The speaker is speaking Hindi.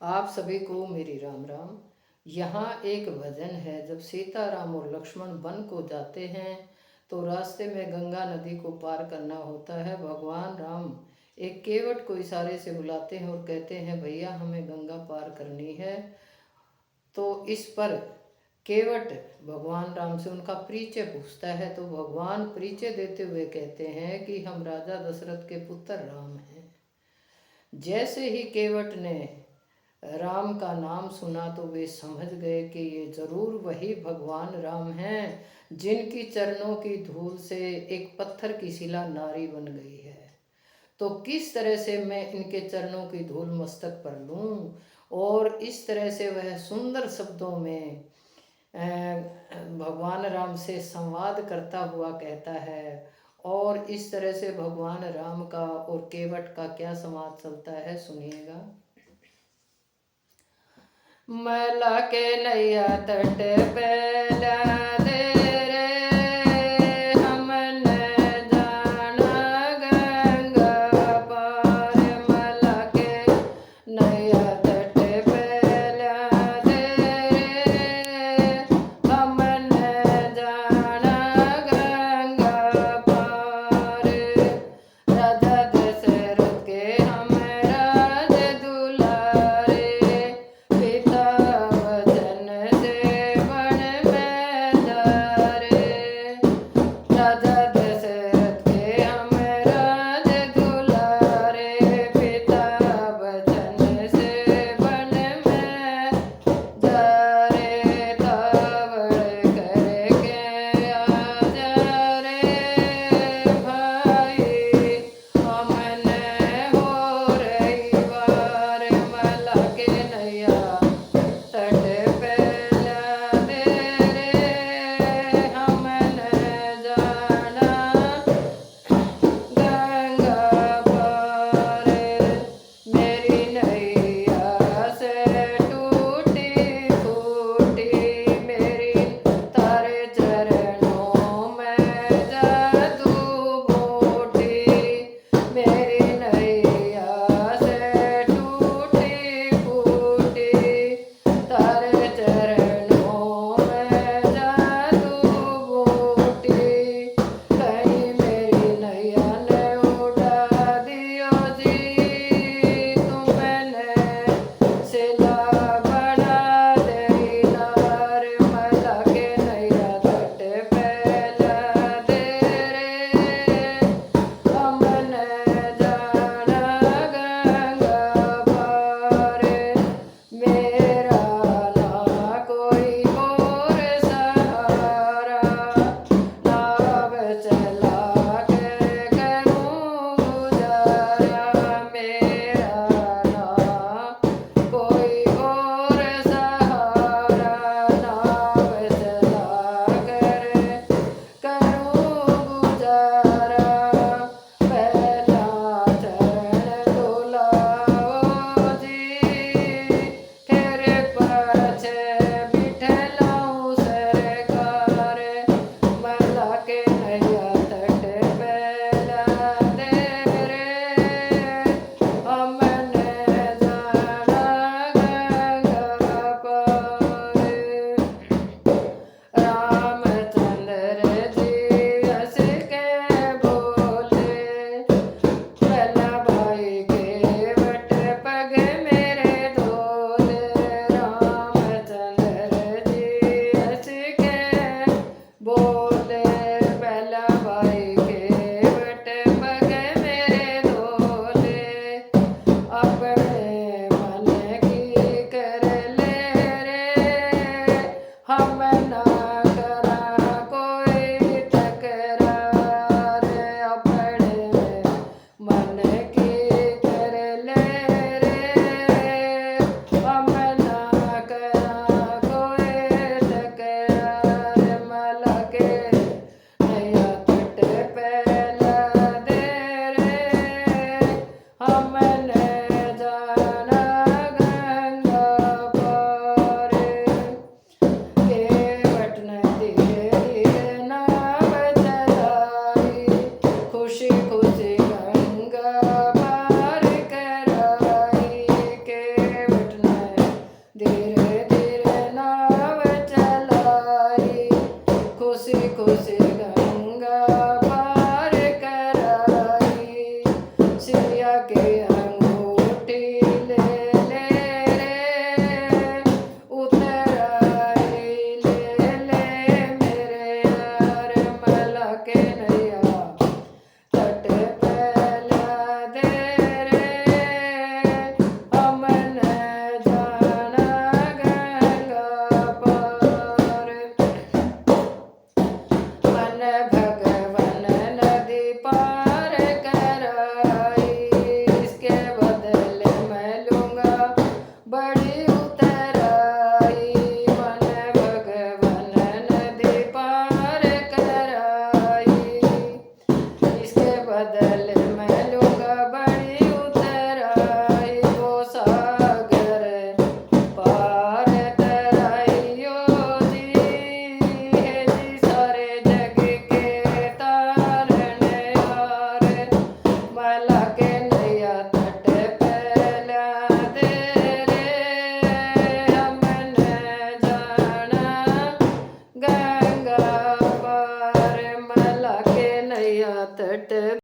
आप सभी को मेरी राम राम। यहाँ एक भजन है। जब सीता राम और लक्ष्मण वन को जाते हैं तो रास्ते में गंगा नदी को पार करना होता है। भगवान राम एक केवट को इशारे से बुलाते हैं और कहते हैं, भैया हमें गंगा पार करनी है। तो इस पर केवट भगवान राम से उनका परिचय पूछता है, तो भगवान परिचय देते हुए कहते हैं कि हम राजा दशरथ के पुत्र राम हैं। जैसे ही केवट ने राम का नाम सुना तो वे समझ गए कि ये जरूर वही भगवान राम हैं जिनकी चरणों की धूल से एक पत्थर की शिला नारी बन गई है। तो किस तरह से मैं इनके चरणों की धूल मस्तक पर लूं और इस तरह से वह सुंदर शब्दों में भगवान राम से संवाद करता हुआ कहता है। और इस तरह से भगवान राम का और केवट का क्या संवाद चलता है, सुनिएगा। मला के नैया तट पे ला दे रे, हमने जाना गंगा पार। मला के नैया तट पे ला दे रे, हमने जाना गंगा पार। राजा दशरथ के हम राज दुलारे, पिता वचन से वन में लूँगा बड़ी उतराई, मन भगवन नदी पार कराई। इसके बदले मैं लूँगा बड़ी उतराई, वो सागर पार तराइयो जी, है जी सारे जग के तारने हार, मला के नैया